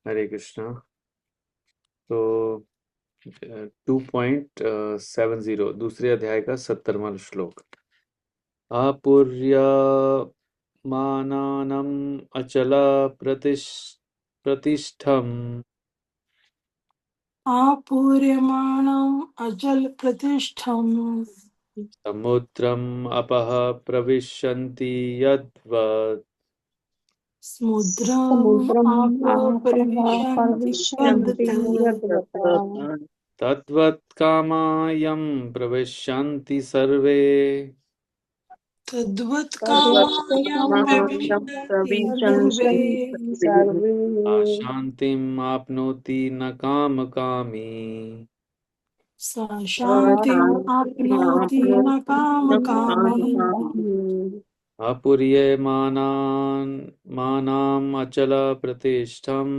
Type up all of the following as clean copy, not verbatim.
हरे कृष्णा। तो 2.70 दूसरे अध्याय का 70वां श्लोक। आपूर्यमानानम् अचल प्रतिष्ठम् आपूर्यमाणम् अचल प्रतिष्ठम् समुद्रम् अपः प्रविशन्ति यद्वत् समुद्रम् समुद्रम् आप आपः प्रविशन्ति प्रविशन्ति यद्वत् यद्वता तद्वत् कामायं प्रविशन्ति सर्वे तद्वत् कामायम् तद्वत्कामायं प्रविशन्ति सर्वे प्रविशन्ति सर्वे शान्तिम् आपनोति न कामकामी सा शान्तिम् आप्नोति शान्तिमाप्नोति न न कामकामी कामकामी मानाम् अचलप्रतिष्ठम्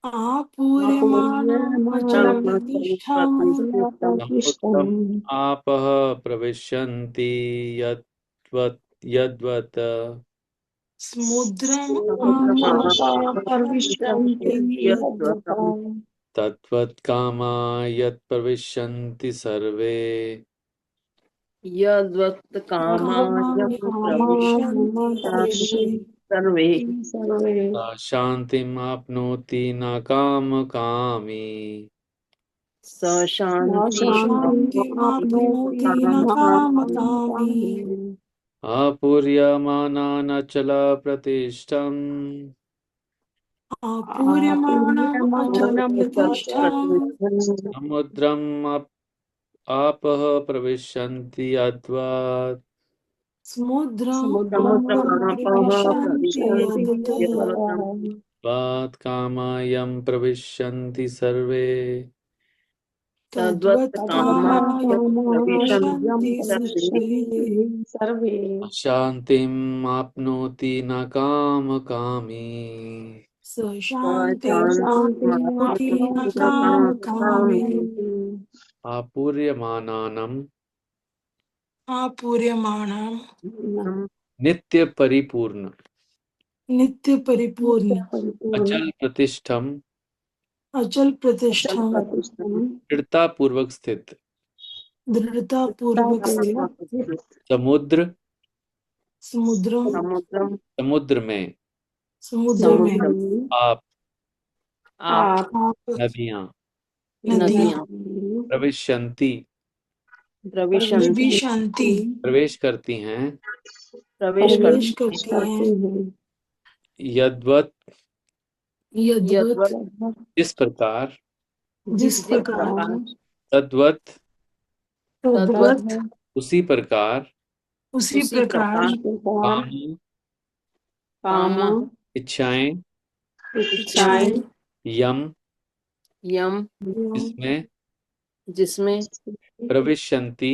आपूर्यमाणम् अचल प्रतिष्ठम् समुद्रम् आपूर्यमाणमचलप्रतिष्ठम् आपः प्रविशन्ति यद्वत् समुद्रम् आप समुद्रमापः प्रविशन्ति प्रविशन्ति यद्वत् यद्वता तद्वत् कामा यत् प्रविशन्ति सर्वे यद्वत्कामायं प्रविशन्ति प्रविशन्ति सर्वे सर्वे सर्वे सा शान्तिम् आपनोति न कामकामी स शान्ति शान्तिम् आप्नोति न कामकामी आपूर्यमानानचलप्रतिष्ठम् आपूर्यमाणम् अचल प्रतिष्ठम् समुद्रम् आपः प्रविशन्ति यद्वत् समुद्रम् आप समुद्रमापः प्रविशन्ति प्रविशन्ति यद्वत् यद्वता कामायं प्रविशन्ति सर्वे तद्वत् तद्वत्कामायं कामायम् प्रविशन्ति प्रविशन्ति सर्वे सर्वे सर्वे शान्तिम् आपनोति न कामकामी स स शान्तिम् आप्नोति न कामकामी शान्तिमाप्नोति आपूर्यमानानम् आपूर्यमाणम् नित्य परिपूर्ण नित्य परिपूर्ण नित्यपरिपूर्ण अचल प्रतिष्ठम अचल प्रतिष्ठम अचलप्रतिष्ठम् दृढ़ता पूर्वक स्थित दृढ़ता पूर्वक स्थित दृष्टापूर्वक समुद्र समुद्रम समुद्रम समुद्र में समुद्र में समुद्रम आप आप आप नदियां नदियां नदियां प्रविशन्ति प्रविशन्ति प्रविशन्ति प्रवेश करती हैं प्रवेश प्रवेश करती करती हैं हैं यद्वत् यद्वत यद्वत् जिस प्रकार जिस जिस प्रकार प्रकार तद्वत् तद्वत् तद्वत उसी प्रकार उसी उसी प्रकार प्रकार काम काम इच्छाएं इच्छाएं इच्छाएं यम यम इसमें जिसमें प्रविशन्ति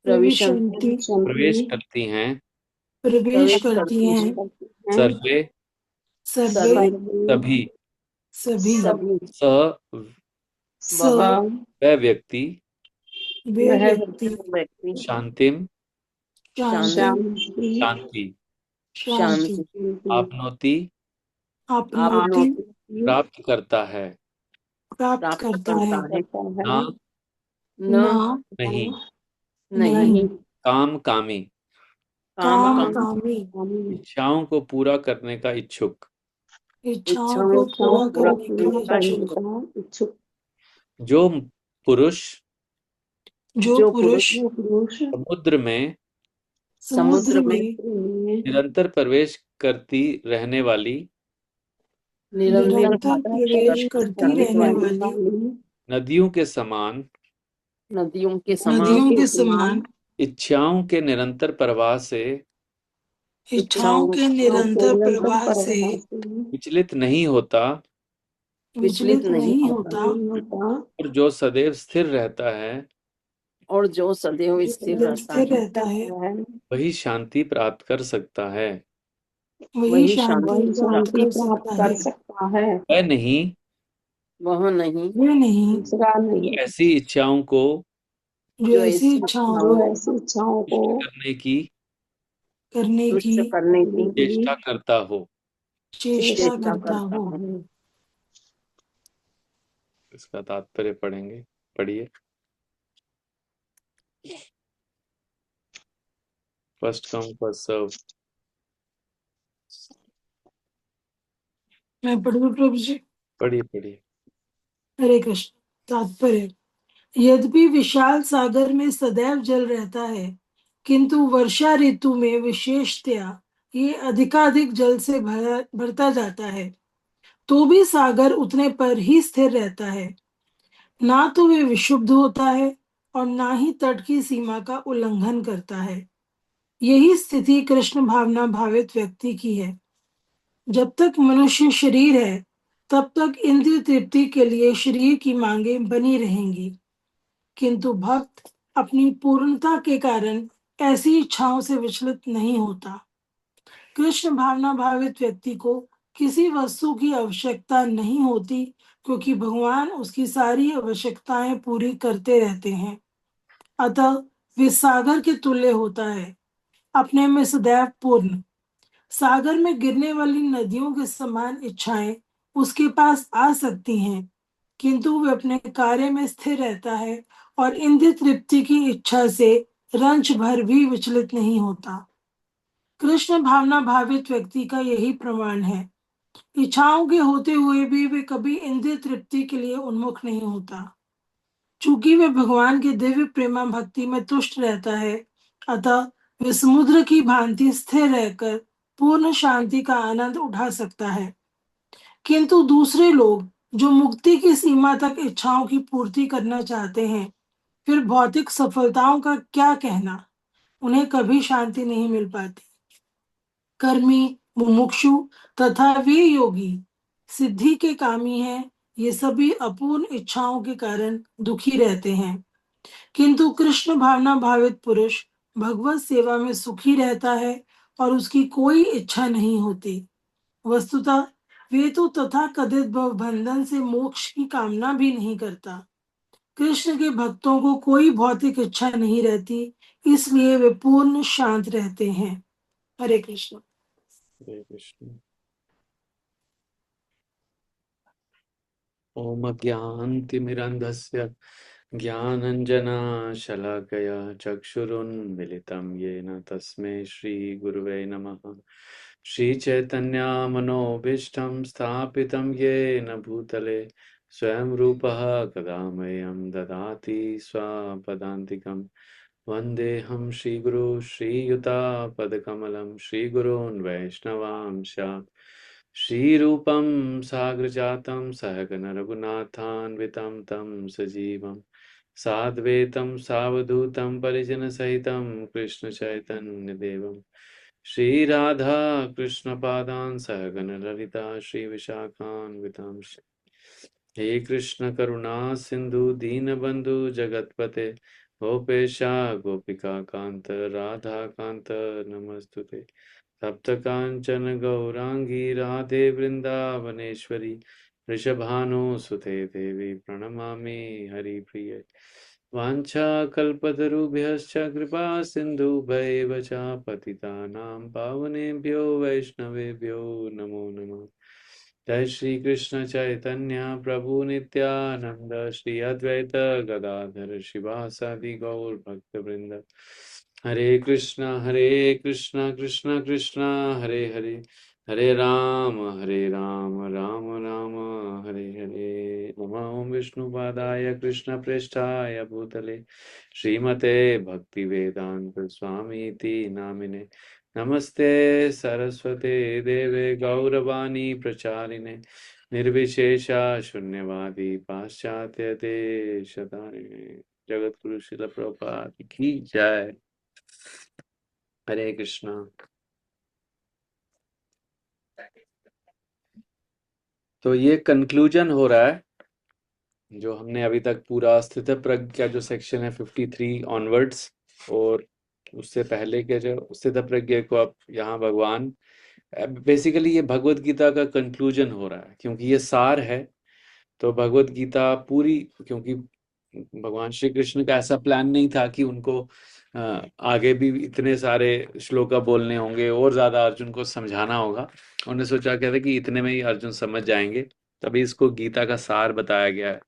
प्रविशन्ति प्रविशन्ति प्रवेश करती हैं प्रवेश प्रवेश करती करती हैं हैं सर्वे सर्वे सर्वे सभी सभी सभी स स वह वह व्यक्ति वे वह व्यक्ति व्यक्ति शांतिम शांति शांति शांति शांति शांति आपनोति आपनोति आपनोति प्राप्त करता है प्राप्त प्राप्त करता करता है है ना न न नहीं नहीं नहीं काम कामी काम काम काम कामी इच्छाओं को पूरा करने का इच्छुक इच्छाओं इच्छाओं को को पूरा पूरा करने का करने का इच्छुक इच्छुक जो पुरुष जो जो पुरुष पुरुष समुद्र में समुद्र समुद्र में में निरंतर प्रवेश करती रहने वाली निरंतर निरंतर प्रवेश करती करने रहने वाली वाली नदियों के समान नदियों के समान नदियों के समान इच्छाओं के निरंतर प्रवाह से इच्छाओं के निरंतर निरंतर प्रवाह से प्रवाह से विचलित नहीं होता विचलित विचलित नहीं होता नहीं होता और जो सदैव स्थिर रहता है और जो सदैव जो स्थिर सदैव रहता स्थिर है रहता है वही शांति प्राप्त कर सकता है। वही वही शांति प्राप्त शांति कर प्राप्त सकता कर है। सकता है वह नहीं वह नहीं वे नहीं दूसरा नहीं ऐसी इच्छाओं को जो जो ऐसी ऐसी इच्छाओं जो को ऐसी इच्छाओं को तुष्ट करने की करने की तुच्छ करने की चेष्टा करता हो। चेष्टा चेष्टा करता करता हो। हूँ। इसका तात्पर्य पढ़ेंगे, पढ़िए। First come first serve. मैं पढ़ूँ प्रभु जी? पढ़िए पढ़िए। हरे कृष्ण। तात्पर्य: यद्यपि विशाल सागर में सदैव जल रहता है, किंतु वर्षा ऋतु में विशेषतया ये अधिकाधिक जल से भरता जाता है, तो भी सागर उतने पर ही स्थिर रहता है। ना तो वे विशुद्ध होता है और ना ही तट की सीमा का उल्लंघन करता है। यही स्थिति कृष्ण भावना भावित व्यक्ति की है। जब तक मनुष्य शरीर है, तब तक इंद्रिय तृप्ति के लिए शरीर की मांगें बनी रहेंगी, किंतु भक्त अपनी पूर्णता के कारण ऐसी इच्छाओं से विचलित नहीं होता। कृष्ण भावना भावित व्यक्ति को किसी वस्तु की आवश्यकता नहीं होती, क्योंकि भगवान उसकी सारी आवश्यकताएं पूरी करते रहते हैं। अतः वे सागर के तुल्य होता है, अपने में सदैव पूर्ण। सागर में गिरने वाली नदियों के समान इच्छाएं उसके पास आ सकती हैं, किंतु वे अपने कार्य में स्थिर रहता है और इंद्रिय तृप्ति की इच्छा से रंच भर भी विचलित नहीं होता। कृष्ण भावना भावित व्यक्ति का यही प्रमाण है। इच्छाओं के होते हुए भी वे कभी इंद्रिय तृप्ति के लिए उन्मुख नहीं होता। चूंकि वे भगवान के दिव्य प्रेमा भक्ति में तुष्ट रहता है, अतः वे समुद्र की भांति स्थिर रहकर पूर्ण शांति का आनंद उठा सकता है। किंतु दूसरे लोग जो मुक्ति की सीमा तक इच्छाओं की पूर्ति करना चाहते हैं, फिर भौतिक सफलताओं का क्या कहना, उन्हें कभी शांति नहीं मिल पाती। कर्मी, मुमुक्षु तथा वे योगी सिद्धि के कामी हैं, ये सभी अपूर्ण इच्छाओं के कारण दुखी रहते हैं। किंतु कृष्ण भावना भावित पुरुष भगवत सेवा में सुखी रहता है और उसकी कोई इच्छा नहीं होती। वस्तुतः वे तो तथा कथित भव बंधन से मोक्ष की कामना भी नहीं करता। कृष्ण के भक्तों को कोई भौतिक इच्छा नहीं रहती, इसलिए वे पूर्ण शांत रहते हैं। हरे कृष्ण। हरे कृष्ण। ओम अज्ञानतिमिरन्धस्य ज्ञानञ्जनशलाकया चक्षुरुन्मिलितं येन तस्मै श्रीगुरुवे नमः। श्रीचैतन्यमनोभीष्टं स्थापितं येन भूतले स्वयं रूपः कदा मह्यं ददाति स्वपदान्तिकम्। वन्देऽहं श्रीगुरु श्रीयुतापदकमलं श्रीगुरून् वैष्णवांश श्रीरूपं साग्रजातं सहगण रघुनाथान्वितं तं सजीवं साद्वैतं सावधूतं परिजनसहितं कृष्णचैतन्यदेवं श्रीराधा कृष्णपादान् सहगण ललिता श्रीविशाखान्वितांश्च। हे कृष्ण करुणा सिंधु दीनबंधु जगतपते गोपेशा गोपिका कांत राधा कांत नमस्तुते। तप्त कांचन गौरांगी राधे वृंदावनेश्वरी वृषभानुसुते देवी प्रणमामि हरिप्रिये। वाञ्छाकल्पतरुभ्यश्च कृपा सिन्धुभ्यैव च पतितानां पावनेभ्यो वैष्णवेभ्यो नमो नमः। जय श्री कृष्ण चैतन्य प्रभु नित्यानंद श्री अद्वैत गदाधर शिवासादि गौर भक्त वृंद। हरे कृष्ण कृष्ण कृष्ण हरे हरे, हरे राम राम राम हरे हरे। नमो विष्णुपादाय कृष्ण प्रेष्ठाय भूतले श्रीमते भक्ति वेदांत स्वामी नामिने। नमस्ते सरस्वते देवे गौरवाणी प्रचारिणे निर्विशेषा शून्यवादी पाश्चात्य देशतारिणे। जगत गुरु शिल प्रभुपाद की जय। हरे कृष्णा। तो ये कंक्लूजन हो रहा है जो हमने अभी तक पूरा स्थित प्रज्ञ का जो सेक्शन है 53 ऑनवर्ड्स, और उससे पहले के जो स्थित प्रज्ञ को अब यहाँ भगवान बेसिकली ये भगवत गीता का कंक्लूजन हो रहा है, क्योंकि ये सार है। तो भगवत गीता पूरी, क्योंकि भगवान श्री कृष्ण का ऐसा प्लान नहीं था कि उनको आगे भी इतने सारे श्लोका बोलने होंगे और ज्यादा अर्जुन को समझाना होगा। उन्होंने सोचा क्या था कि इतने में ही अर्जुन समझ जाएंगे, तभी इसको गीता का सार बताया गया है।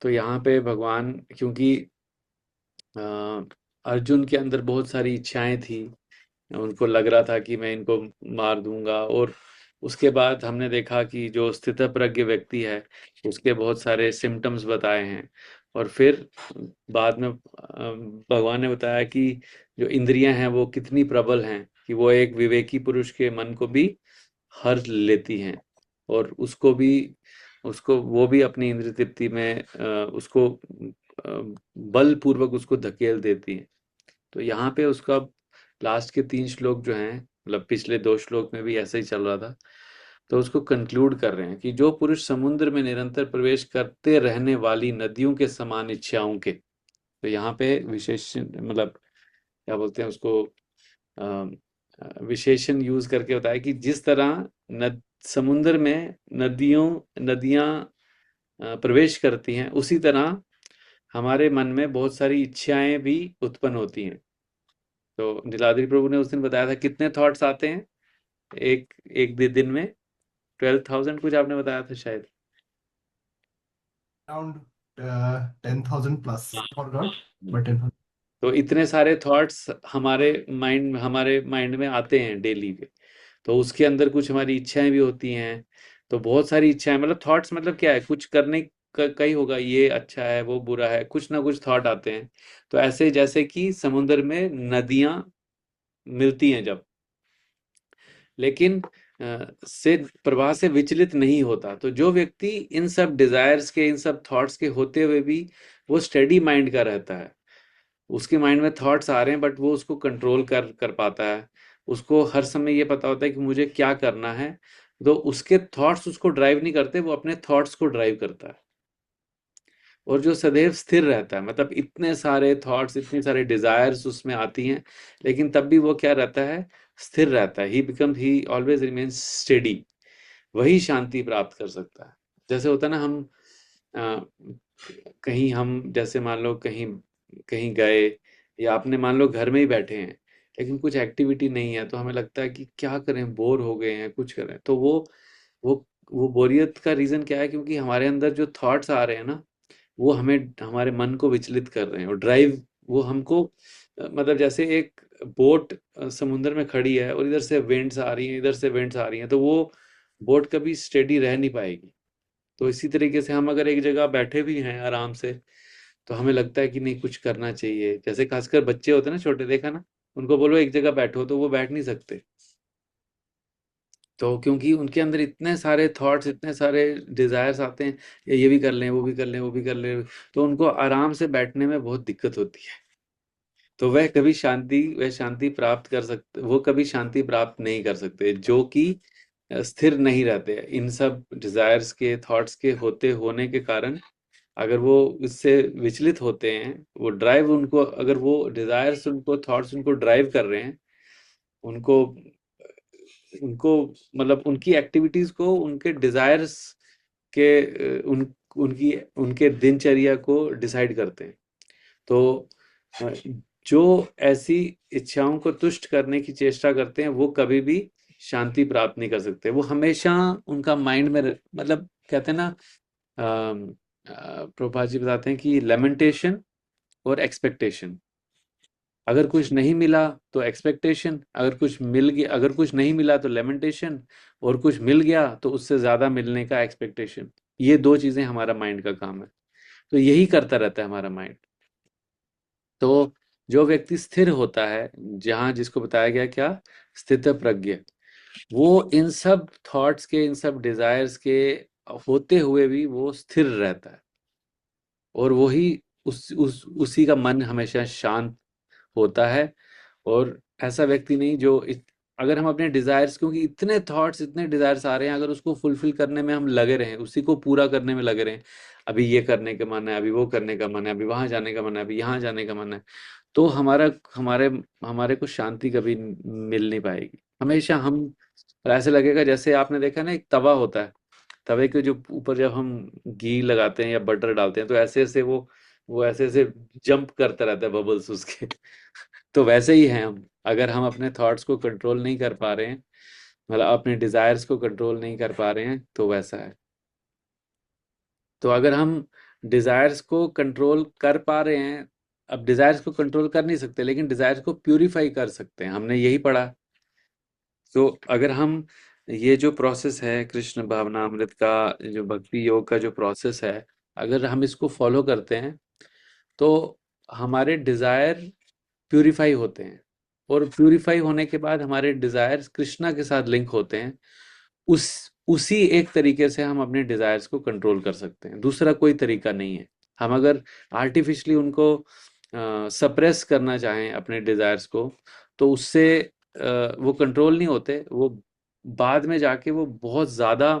तो यहाँ पे भगवान, क्योंकि अर्जुन के अंदर बहुत सारी इच्छाएं थी, उनको लग रहा था कि मैं इनको मार दूंगा, और उसके बाद हमने देखा कि जो स्थितप्रज्ञ व्यक्ति है उसके बहुत सारे सिम्टम्स बताए हैं। और फिर बाद में भगवान ने बताया कि जो इंद्रियां हैं वो कितनी प्रबल हैं कि वो एक विवेकी पुरुष के मन को भी हर लेती हैं, और उसको वो भी अपनी इंद्रिय तृप्ति में उसको बलपूर्वक उसको धकेल देती हैं। तो यहाँ पे उसका लास्ट के 3 श्लोक जो हैं, मतलब पिछले 2 श्लोक में भी ऐसा ही चल रहा था, तो उसको कंक्लूड कर रहे हैं कि जो पुरुष समुद्र में निरंतर प्रवेश करते रहने वाली नदियों के समान इच्छाओं के, तो यहाँ पे विशेष मतलब क्या बोलते हैं उसको, विशेषण यूज करके बताया कि जिस तरह समुद्र में नदियां प्रवेश करती हैं, उसी तरह हमारे मन में बहुत सारी इच्छाएं भी उत्पन्न होती हैं। तो नीलाद्रि प्रभु ने उस दिन बताया था कितने थॉट्स आते हैं एक एक दिन में, 12,000 कुछ आपने बताया था शायद। Around 10,000 plus. हाँ। Forgot, but 10,000. तो इतने सारे थॉट्स हमारे माइंड में आते हैं डेली पे। तो उसके अंदर कुछ हमारी इच्छाएं भी होती हैं। तो बहुत सारी इच्छाएं, मतलब थॉट्स मतलब क्या है, कुछ करने का ही होगा, ये अच्छा है वो बुरा है, कुछ ना कुछ थॉट आते हैं। तो ऐसे जैसे कि समुद्र में नदियां मिलती हैं जब, लेकिन से प्रवाह से विचलित नहीं होता। तो जो व्यक्ति इन सब डिजायर्स के, इन सब थॉट्स के होते हुए भी वो स्टेडी माइंड का रहता है, उसके माइंड में थॉट्स आ रहे हैं बट वो उसको कंट्रोल कर कर पाता है, उसको हर समय ये पता होता है कि मुझे क्या करना है, तो उसके थॉट्स उसको ड्राइव नहीं करते, वो अपने थॉट्स को ड्राइव करता है। और जो सदैव स्थिर रहता है, मतलब इतने सारे थॉट्स, इतने सारे डिजायर्स उसमें आती हैं, लेकिन तब भी वो क्या रहता है, स्थिर रहता है। ही ऑलवेज रिमेन्स स्टेडी। वही शांति प्राप्त कर सकता है। जैसे होता है ना, हम अ, कहीं हम जैसे मान लो कहीं कहीं गए, या आपने मान लो घर में ही बैठे हैं, लेकिन कुछ एक्टिविटी नहीं है, तो हमें लगता है कि क्या करें, बोर हो गए हैं, कुछ करें। तो वो वो बोरियत का रीजन क्या है, क्योंकि हमारे अंदर जो थॉट्स आ रहे हैं ना, वो हमें, हमारे मन को विचलित कर रहे हैं, और ड्राइव वो हमको मतलब जैसे एक बोट समुद्र में खड़ी है और इधर से विंड्स आ रही हैं, इधर से विंड्स आ रही हैं, तो वो बोट कभी स्टेडी रह नहीं पाएगी। तो इसी तरीके से हम अगर एक जगह बैठे भी हैं आराम से, तो हमें लगता है कि नहीं कुछ करना चाहिए। जैसे खासकर बच्चे होते हैं ना छोटे, देखा ना, उनको बोलो एक जगह बैठो तो वो बैठ नहीं सकते। तो क्योंकि उनके अंदर इतने सारे थॉट्स, इतने सारे डिजायर्स आते हैं, ये भी कर लें, वो भी कर लें, वो भी कर लें, तो उनको आराम से बैठने में बहुत दिक्कत होती है। तो वह शांति प्राप्त कर सकते, वो कभी शांति प्राप्त नहीं कर सकते जो कि स्थिर नहीं रहते। इन सब डिजायर्स के, थॉट्स के होते होने के कारण अगर वो इससे विचलित होते हैं, वो ड्राइव उनको, अगर वो डिजायर्स उनको, थॉट्स उनको ड्राइव कर रहे हैं, उनको उनको मतलब उनकी एक्टिविटीज को, उनके डिजायर्स के उनकी उनके दिनचर्या को डिसाइड करते हैं। तो अ, जो ऐसी इच्छाओं को तुष्ट करने की चेष्टा करते हैं, वो कभी भी शांति प्राप्त नहीं कर सकते। वो हमेशा उनका माइंड में मतलब कहते हैं ना, प्रभुपाद जी बताते हैं कि लेमेंटेशन और एक्सपेक्टेशन, अगर कुछ नहीं मिला तो एक्सपेक्टेशन, अगर कुछ मिल गया, अगर कुछ नहीं मिला तो लेमेंटेशन, और कुछ मिल गया तो उससे ज्यादा मिलने का एक्सपेक्टेशन। ये 2 चीजें हमारा माइंड का काम है। तो यही करता रहता है हमारा माइंड। तो जो व्यक्ति स्थिर होता है, जहाँ जिसको बताया गया क्या, स्थित प्रज्ञ, वो इन सब थॉट्स के, इन सब डिजायर्स के होते हुए भी वो स्थिर रहता है, और वही उसी का मन हमेशा शांत होता है। और ऐसा व्यक्ति नहीं जो अगर हम अपने डिजायर्स, क्योंकि इतने थॉट्स, इतने डिजायर्स आ रहे हैं, अगर उसको फुलफिल करने में हम लगे रहें, उसी को पूरा करने में लगे रहें, अभी ये करने का मन है, अभी वो करने का मन है, अभी वहां जाने का मन है, अभी यहाँ जाने का मन है, तो हमारे हमारे को शांति कभी मिल नहीं पाएगी। हमेशा हम, ऐसे लगेगा जैसे आपने देखा ना, एक तवा होता है, तवे के जो ऊपर जब हम घी लगाते हैं या बटर डालते हैं तो ऐसे ऐसे वो ऐसे ऐसे जंप करता रहता है बबल्स उसके। तो वैसे ही हैं हम, अगर हम अपने थॉट्स को कंट्रोल नहीं कर पा रहे हैं, मतलब अपने डिजायर्स को कंट्रोल नहीं कर पा रहे हैं, तो वैसा है। तो अगर हम डिजायर्स को कंट्रोल कर पा रहे हैं, अब डिजायर्स को कंट्रोल कर नहीं सकते लेकिन डिजायर्स को प्यूरिफाई कर सकते हैं, हमने यही पढ़ा। तो अगर हम ये जो प्रोसेस है कृष्ण भावनामृत का, जो भक्ति योग का जो प्रोसेस है, अगर हम इसको फॉलो करते हैं तो हमारे डिजायर प्यूरिफाई होते हैं, और प्यूरिफाई होने के बाद हमारे डिजायर्स कृष्णा के साथ लिंक होते हैं। उस उसी एक तरीके से हम अपने डिजायर्स को कंट्रोल कर सकते हैं, दूसरा कोई तरीका नहीं है। हम अगर आर्टिफिशियली उनको सप्रेस करना चाहें अपने डिजायर्स को, तो उससे वो कंट्रोल नहीं होते, वो बाद में जाके वो बहुत ज्यादा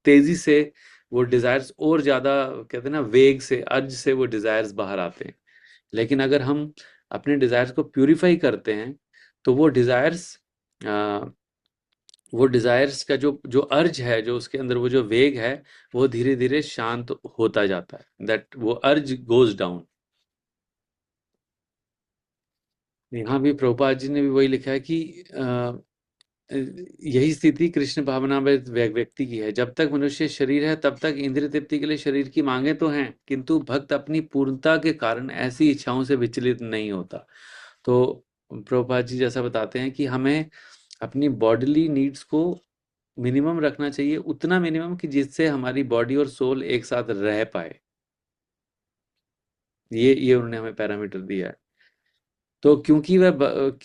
तेजी से वो डिजायर्स और ज्यादा, कहते हैं ना, वेग से, अर्ज से वो डिजायर्स बाहर आते हैं। लेकिन अगर हम अपने डिजायर्स को प्यूरिफाई करते हैं तो वो डिजायर्स का जो जो अर्ज है, जो उसके अंदर वो जो वेग है, वो धीरे धीरे शांत होता जाता है, दैट वो अर्ज गोज डाउन। यहाँ भी प्रभुपाद जी ने भी वही लिखा है कि यही स्थिति कृष्ण भावना में व्यक्ति की है। जब तक मनुष्य शरीर है तब तक इंद्रिय तृप्ति के लिए शरीर की मांगे तो हैं, किंतु भक्त अपनी पूर्णता के कारण ऐसी इच्छाओं से विचलित नहीं होता। तो प्रभुपाद जी जैसा बताते हैं कि हमें अपनी बॉडीली नीड्स को मिनिमम रखना चाहिए, उतना मिनिमम कि जिससे हमारी बॉडी और सोल एक साथ रह पाए। ये उन्होंने हमें पैरामीटर दिया है। तो क्योंकि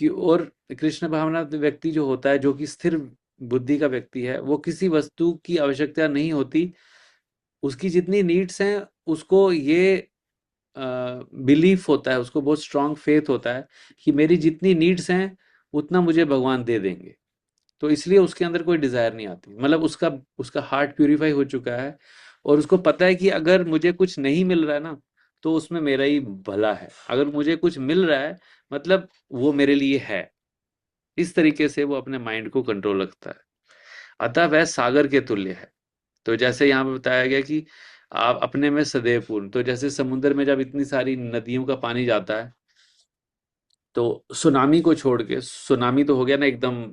और कृष्ण भावना व्यक्ति जो होता है, जो कि स्थिर बुद्धि का व्यक्ति है, वो किसी वस्तु की आवश्यकता नहीं होती, उसकी जितनी नीड्स हैं उसको ये बिलीफ होता है, उसको बहुत स्ट्रांग फेथ होता है कि मेरी जितनी नीड्स हैं उतना मुझे भगवान दे देंगे। तो इसलिए उसके अंदर कोई डिजायर नहीं आती, मतलब उसका उसका हार्ट प्यूरिफाई हो चुका है, और उसको पता है कि अगर मुझे कुछ नहीं मिल रहा है ना, तो उसमें मेरा ही भला है, अगर मुझे कुछ मिल रहा है मतलब वो मेरे लिए है। इस तरीके से वो अपने माइंड को कंट्रोल रखता है, अतः वह सागर के तुल्य है। तो जैसे यहाँ पे बताया गया कि आप अपने में सदैव पूर्ण, तो जैसे समुद्र में जब इतनी सारी नदियों का पानी जाता है, तो सुनामी को छोड़ के, सुनामी तो हो गया ना एकदम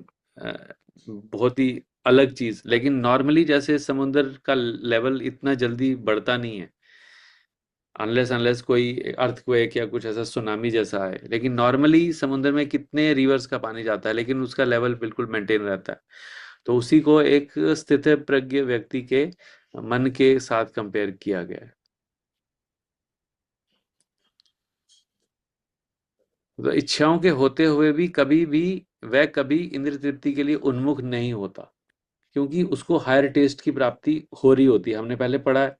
बहुत ही अलग चीज, लेकिन नॉर्मली जैसे समुद्र का लेवल इतना जल्दी बढ़ता नहीं है, अनलेस अनलेस कोई अर्थक्वेक या कुछ ऐसा सुनामी जैसा है, लेकिन नॉर्मली समुद्र में कितने रिवर्स का पानी जाता है लेकिन उसका लेवल बिल्कुल मेंटेन रहता है। तो उसी को एक स्थित प्रज्ञ व्यक्ति के मन के साथ कंपेयर किया गया है। तो इच्छाओं के होते हुए भी कभी भी वह कभी इंद्रिय तृप्ति के लिए उन्मुख नहीं होता, क्योंकि उसको हायर टेस्ट की प्राप्ति हो रही होती है। हमने पहले पढ़ा है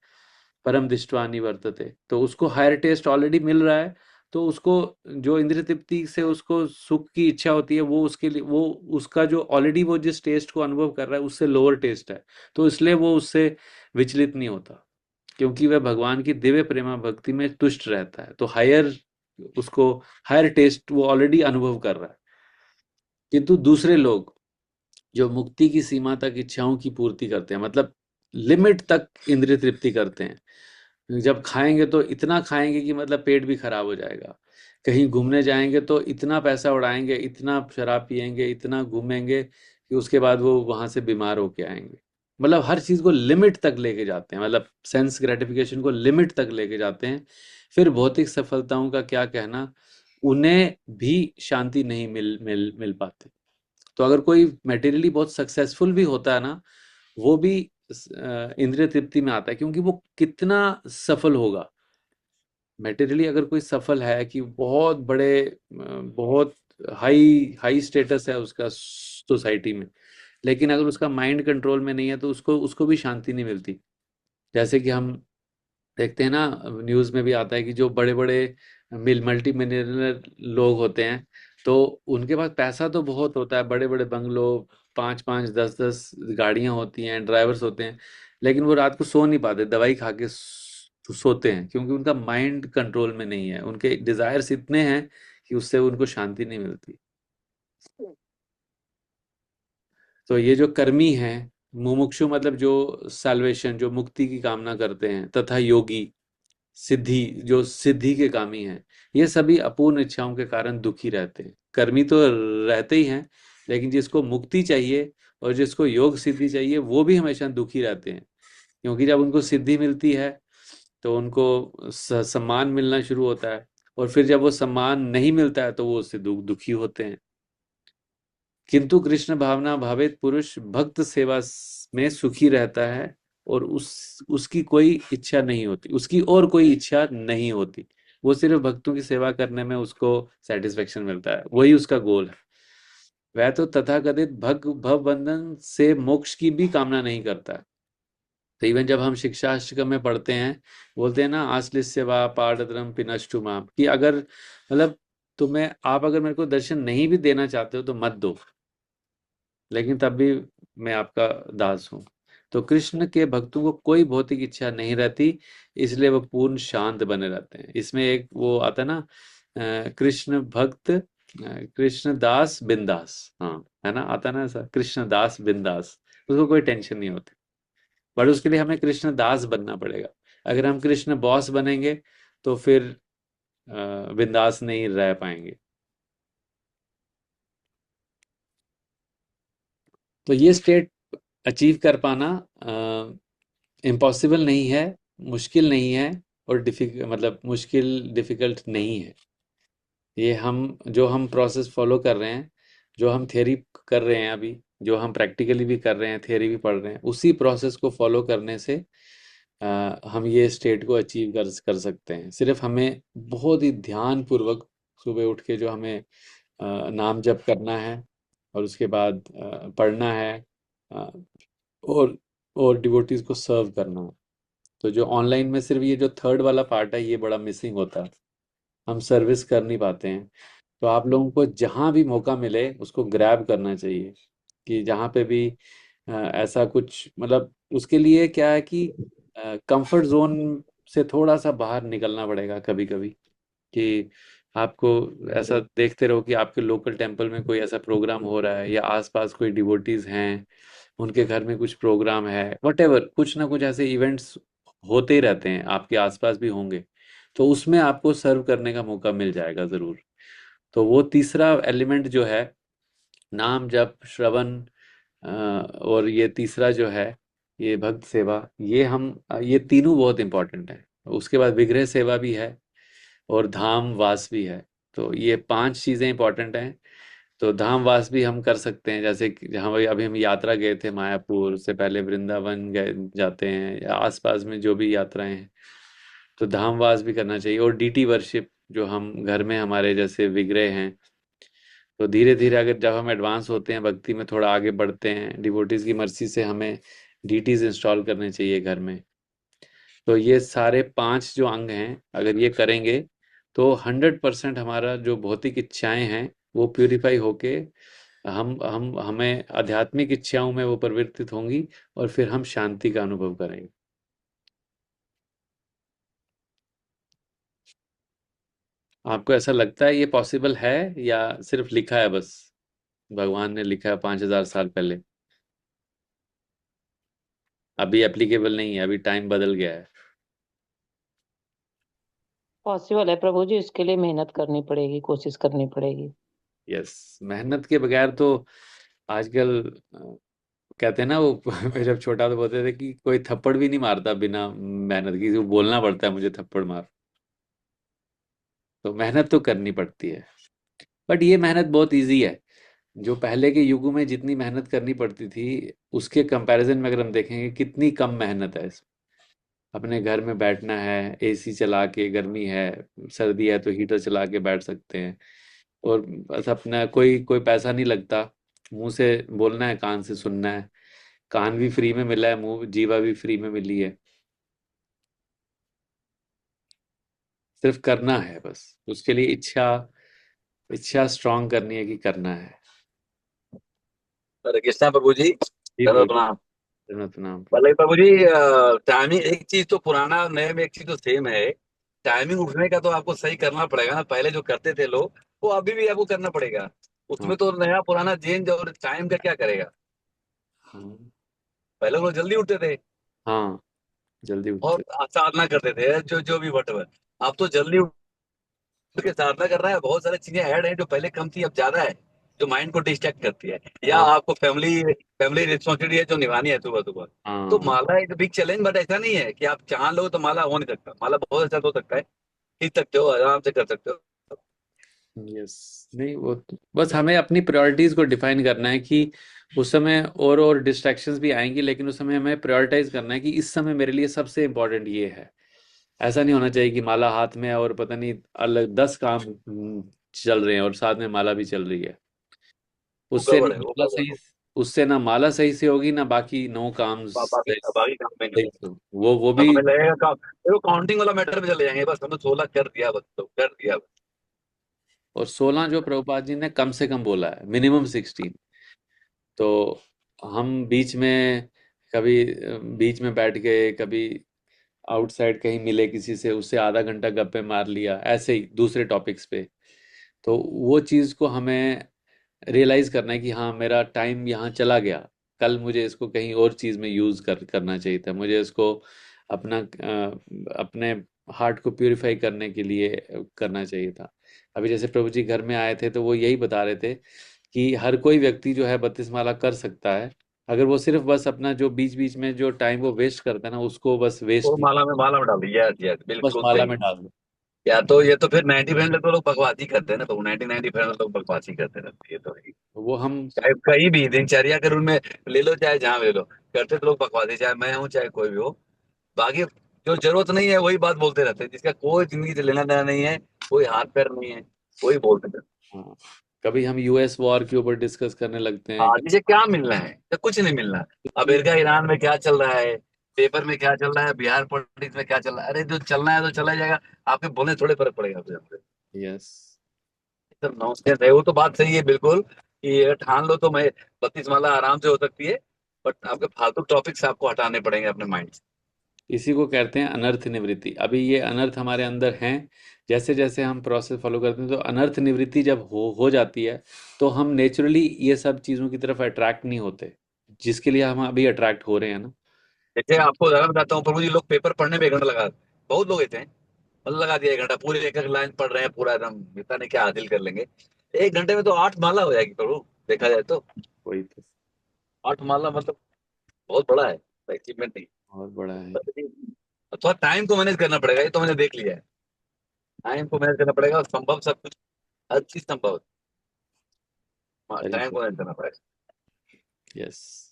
परम दृष्टवा निवर्तते, तो उसको हायर टेस्ट ऑलरेडी मिल रहा है, तो उसको जो इंद्रिय तृप्ति से उसको सुख की इच्छा होती है, वो उसके लिए, वो उसका जो ऑलरेडी वो जिस टेस्ट को अनुभव कर रहा है उससे लोअर टेस्ट है, तो इसलिए वो उससे विचलित नहीं होता, क्योंकि वह भगवान की दिव्य प्रेमा भक्ति में तुष्ट रहता है। तो हायर, उसको हायर टेस्ट वो ऑलरेडी अनुभव कर रहा है। किंतु दूसरे लोग जो मुक्ति की सीमा तक इच्छाओं की पूर्ति करते हैं, मतलब लिमिट तक इंद्रिय तृप्ति करते हैं, जब खाएंगे तो इतना खाएंगे कि मतलब पेट भी खराब हो जाएगा, कहीं घूमने जाएंगे तो इतना पैसा उड़ाएंगे, इतना शराब पिएंगे, इतना घूमेंगे कि उसके बाद वो वहां से बीमार होके आएंगे। मतलब हर चीज को लिमिट तक लेके जाते हैं, मतलब सेंस ग्रेटिफिकेशन को लिमिट तक लेके जाते हैं। फिर भौतिक सफलताओं का क्या कहना, उन्हें भी शांति नहीं मिल मिल मिल पाती। तो अगर कोई मेटेरियली बहुत सक्सेसफुल भी होता है ना, वो भी इंद्रिय तृप्ति में आता है, क्योंकि वो कितना सफल होगा। मेटेरियली अगर कोई सफल है कि बहुत बड़े बहुत हाई हाई स्टेटस है उसका सोसाइटी में, लेकिन अगर उसका माइंड कंट्रोल में नहीं है तो उसको उसको भी शांति नहीं मिलती। जैसे कि हम देखते हैं ना, न्यूज़ में भी आता है कि जो बड़े बड़े मल्टी मिलियनर लोग होते हैं, तो उनके पास पैसा तो बहुत होता है, बड़े बड़े बंगलो, 5 5 10 10 गाड़ियां होती हैं, ड्राइवर्स होते हैं, लेकिन वो रात को सो नहीं पाते, दवाई खा के सोते हैं, क्योंकि उनका माइंड कंट्रोल में नहीं है, उनके डिजायर्स इतने हैं कि उससे उनको शांति नहीं मिलती। तो ये जो कर्मी हैं, मुमुक्षु मतलब जो सैल्वेशन, जो मुक्ति की कामना करते हैं, तथा योगी, सिद्धि, जो सिद्धि के कामी हैं, ये सभी अपूर्ण इच्छाओं के कारण दुखी रहते हैं। कर्मी तो रहते ही हैं, लेकिन जिसको मुक्ति चाहिए और जिसको योग सिद्धि चाहिए वो भी हमेशा दुखी रहते हैं, क्योंकि जब उनको सिद्धि मिलती है तो उनको सम्मान मिलना शुरू होता है, और फिर जब वो सम्मान नहीं मिलता है तो वो उससे दुखी होते हैं। किंतु कृष्ण भावना भावित पुरुष भक्त सेवा में सुखी रहता है, और उसकी कोई इच्छा नहीं होती, उसकी और कोई इच्छा नहीं होती। वो सिर्फ भक्तों की सेवा करने में उसको सेटिस्फेक्शन मिलता है, वही उसका गोल है। वह तो तथाकथित भव बंधन से मोक्ष की भी कामना नहीं करता। तो इवन जब हम शिक्षाष्टकम में पढ़ते हैं, बोलते हैं ना, आश्लिष्य वा पाठद्रम पिनष्टु माम, कि अगर मतलब आप अगर मेरे को दर्शन नहीं भी देना चाहते हो तो मत दो, लेकिन तब भी मैं आपका दास हूँ। तो कृष्ण के भक्तों को कोई भौतिक इच्छा नहीं रहती, इसलिए वो पूर्ण शांत बने रहते हैं। इसमें एक वो आता है ना, कृष्ण भक्त, कृष्ण दास बिंदास, हाँ है ना, आता है ना ऐसा, कृष्ण दास बिंदास, उसको कोई टेंशन नहीं होती। बट उसके लिए हमें कृष्ण दास बनना पड़ेगा। अगर हम कृष्ण बॉस बनेंगे तो फिर बिंदास नहीं रह पाएंगे। तो ये स्टेट अचीव कर पाना इम्पॉसिबल नहीं है, मुश्किल नहीं है, और मुश्किल डिफिकल्ट नहीं है। ये हम प्रोसेस फॉलो कर रहे हैं, जो हम थियरी कर रहे हैं अभी, जो हम प्रैक्टिकली भी कर रहे हैं, थियरी भी पढ़ रहे हैं, उसी प्रोसेस को फॉलो करने से हम ये स्टेट को अचीव कर सकते हैं। सिर्फ हमें बहुत ही ध्यान पूर्वक सुबह उठ के जो हमें नाम जप करना है, और उसके बाद पढ़ना है, अ, और डिवोटीज को सर्व करना है। तो जो ऑनलाइन में सिर्फ ये जो थर्ड वाला पार्ट है, ये बड़ा मिसिंग होता है, हम सर्विस कर नहीं पाते हैं। तो आप लोगों को जहाँ भी मौका मिले उसको ग्रैब करना चाहिए, कि जहाँ पे भी ऐसा कुछ, मतलब उसके लिए क्या है कि कंफर्ट जोन से थोड़ा सा बाहर निकलना पड़ेगा कभी कभी, कि आपको ऐसा देखते रहो कि आपके लोकल टेम्पल में कोई ऐसा प्रोग्राम हो रहा है, या आसपास कोई डिवोटीज हैं, उनके घर में कुछ प्रोग्राम है, वटेवर, कुछ ना कुछ ऐसे इवेंट्स होते ही रहते हैं, आपके आसपास भी होंगे, तो उसमें आपको सर्व करने का मौका मिल जाएगा ज़रूर। तो वो तीसरा एलिमेंट जो है, नाम जप श्रवण, और ये तीसरा जो है, ये भक्त सेवा, ये तीनों बहुत इंपॉर्टेंट है। उसके बाद विग्रह सेवा भी है, और धाम वास भी है। तो ये 5 चीज़ें इंपॉर्टेंट हैं। तो धाम वास भी हम कर सकते हैं, जैसे कि जहाँ भाई अभी हम यात्रा गए थे मायापुर, से पहले वृंदावन गए जाते हैं, या आसपास में जो भी यात्राएं हैं, तो धाम वास भी करना चाहिए। और डीटी वर्शिप, जो हम घर में हमारे जैसे विग्रह हैं, तो धीरे धीरे अगर जब हम एडवांस होते हैं भक्ति में, थोड़ा आगे बढ़ते हैं, डिवोटीज की मर्जी से हमें डीटीज इंस्टॉल करने चाहिए घर में। तो ये सारे 5 जो अंग हैं, अगर ये करेंगे तो 100% हमारा जो भौतिक इच्छाएं हैं वो प्यूरिफाई होके हम हमें आध्यात्मिक इच्छाओं में वो परिवर्तित होंगी, और फिर हम शांति का अनुभव करेंगे। आपको ऐसा लगता है ये पॉसिबल है, या सिर्फ लिखा है बस, भगवान ने लिखा है 5000 साल पहले, अभी एप्लीकेबल नहीं है, अभी टाइम बदल गया है? पॉसिबल है प्रभु जी, इसके लिए मेहनत करनी पड़ेगी, कोशिश करनी पड़ेगी। यस, मेहनत के बगैर तो आजकल कहते हैं ना वो मैं जब छोटा तो बोलते थे कि कोई थप्पड़ भी नहीं मारता बिना मेहनत की, वो बोलना पड़ता है मुझे थप्पड़ मार। तो मेहनत तो करनी पड़ती है, बट ये मेहनत बहुत इजी है। जो पहले के युगों में जितनी मेहनत करनी पड़ती थी, उसके कंपैरिजन में अगर हम देखेंगे कितनी कम मेहनत है इसमें। अपने घर में बैठना है, एसी चला के, गर्मी है, सर्दी है तो हीटर चला के बैठ सकते हैं, और बस अपना कोई कोई पैसा नहीं लगता, मुंह से बोलना है, कान से सुनना है, कान भी फ्री में मिला है, मुंह जीवा भी फ्री में मिली है, सिर्फ करना है बस। उसके लिए इच्छा इच्छा स्ट्रांग करनी है कि करना है। हरे कृष्णा प्रभु जी। जी दादा प्रभु, प्रणाम। प्रणाम। मतलब प्रभु जी, टाइमिंग एक चीज तो पुराना और नए में एक चीज तो सेम है। टाइमिंग उठने का तो आपको सही करना पड़ेगा ना, पहले जो करते थे लोग वो अभी भी आपको करना पड़ेगा। हाँ उसमें तो नया पुराना चेंज और टाइम का क्या करेगा। हाँ, पहले लोग जल्दी उठते थे हाँ, जल्दी और उठते। साधना करते थे, जो भी वटवर। अब तो जल्दी उठ के साधना कर रहा है, बहुत सारी चीजें ऐड हैं जो पहले कम थी अब ज्यादा है, जो माइंड को डिस्ट्रैक्ट करती है, या हाँ, आपको फैमिली फैमिली रिस्पॉन्सिबिलिटी है जो निभानी है सुबह सुबह। तो हाँ, माला एक बिग चैलेंज, बट ऐसा नहीं है कि आप चाह लो तो माला हो नहीं सकता। माला बहुत अच्छा हो सकता है, सीख सकते हो, आराम से कर सकते हो। यस। नहीं, वो बस हमें अपनी प्रायोरिटीज को डिफाइन करना है कि उस समय और डिस्ट्रैक्शंस भी आएंगी, लेकिन उस समय हमें प्रायोरिटाइज करना है कि इस समय मेरे लिए सबसे इम्पोर्टेंट ये है। ऐसा नहीं होना चाहिए कि माला हाथ में है और पता नहीं अलग 10 काम चल रहे हैं और साथ में माला भी चल रही है। वो उससे गड़बड़ नहीं है, वो माला गड़बड़ सही, है। उससे ना माला सही से होगी ना बाकी 9 काम बाकी सही बाकी काम में नहीं सही है। से वो तब भी। हमें लगेगा देखो काउंटिंग वाला मैटर में चले जाएंगे, बस हमने 16 कर दिया, बस तो कर दिया बस। और 16 जो प्रभुपाद जी ने कम से कम बोला है, मिनिमम 16। तो हम बीच में कभी बीच में बैठ गए, कभी आउटसाइड कहीं मिले किसी से, उससे आधा घंटा गप्पे मार लिया ऐसे ही दूसरे टॉपिक्स पे। तो वो चीज़ को हमें रियलाइज करना है कि हाँ, मेरा टाइम यहाँ चला गया, कल मुझे इसको कहीं और चीज़ में यूज़ करना चाहिए था, मुझे इसको अपना अपने हार्ट को प्यूरिफाई करने के लिए करना चाहिए था। अभी जैसे प्रभु जी घर में आए थे तो वो यही बता रहे थे कि हर कोई व्यक्ति जो है 32 माला कर सकता है, अगर वो सिर्फ बस अपना जो बीच बीच में जो टाइम वो वेस्ट करता है ना, उसको बस वो वेस्ट माला में डाल दिया, यस यस, बस बिल्कुल माला सही। में डाल दो। या तो ये तो फिर 90% तो लोग बकवासी करते हैं ना, तो 90% लोग बकवासी करते रहते हैं, ये तो है। वो हम चाहे कहीं भी दिनचर्या के रूल में ले लो, चाहे जहाँ ले लो, करते तो लोग बकवासी, चाहे मैं हूँ चाहे कोई भी हो। बाकी जो जरूरत नहीं है वही बात बोलते रहते हैं, जिसका कोई जिंदगी से लेना देना नहीं है, कोई हाथ पैर नहीं है, वही बोलते रहते हाँ, कभी हम यूएस वॉर के ऊपर डिस्कस करने लगते हैं। हैं, आगे से क्या मिलना है, तो कुछ नहीं मिलना। कभी। अमेरिका ईरान में क्या चल रहा है, पेपर में क्या चल रहा है, बिहार पॉलिटिक्स में क्या चल रहा है, अरे जो चलना है तो चला जाएगा, आपके बोलने थोड़े फर्क पड़ेगा आपसे। यस। सर नॉनसेंस है, वो तो बात सही है बिल्कुल, कि ये ठान लो तो मैं 32 माला आराम से हो सकती है, बट आपके फालतू टॉपिक्स आपको हटाने पड़ेंगे अपने माइंड से। इसी को कहते हैं अनर्थ निवृत्ति। अभी ये अनर्थ हमारे अंदर हैं, जैसे जैसे हम प्रोसेस फॉलो करते हैं तो अनर्थ निवृत्ति जब हो जाती है तो हम नेचुरली ये सब चीज़ों की तरफ अट्रैक्ट नहीं होते, जिसके लिए हम अभी अट्रैक्ट हो रहे हैं ना। जैसे आपको उदाहरण बताता हूँ, प्रभु जी लोग पेपर पढ़ने में 1 घंटा लगा, बहुत लोग ऐसे हैं, मतलब लगा दिया 1 घंटा, पूरे एक एक लाइन पढ़ रहे हैं पूरा एकदम, पता नहीं क्या हासिल कर लेंगे। 1 घंटे में तो 8 माला हो जाएगी प्रभु, देखा जाए तो। वही तो 8 माला मतलब बहुत बड़ा है, अचीवमेंट नहीं। बहुत बड़ा है। थोड़ा टाइम को मैनेज करना पड़ेगा, ये तो मैंने देख लिया है। टाइम को मैनेज करना पड़ेगा, संभव सब कुछ, हर चीज संभव है, वेरी टाइम गुड। को मैनेज करना पड़ेगा। यस।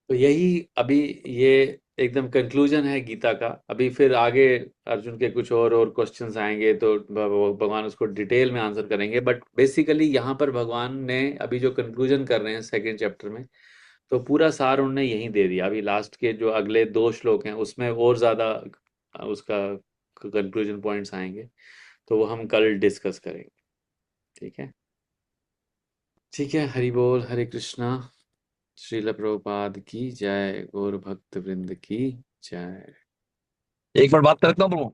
तो यही अभी ये एकदम कंक्लूजन है गीता का। अभी फिर आगे अर्जुन के कुछ और क्वेश्चंस आएंगे तो भगवान उसको डिटेल में आंसर करेंगे, बट बेसिकली यहाँ पर भगवान ने अभी जो कंक्लूजन कर रहे हैं सेकंड चैप्टर में, तो पूरा सार उन्होंने यहीं दे दिया। अभी लास्ट के जो अगले 2 श्लोक हैं उसमें और ज़्यादा उसका कंक्लूजन पॉइंट्स आएंगे, तो वो हम कल डिस्कस करेंगे। ठीक है। ठीक है, हरि बोल, हरे कृष्णा। श्रील प्रभुपाद की जय, गौर भक्त वृंद की जय। एक मिनट बात करता हूँ प्रभु।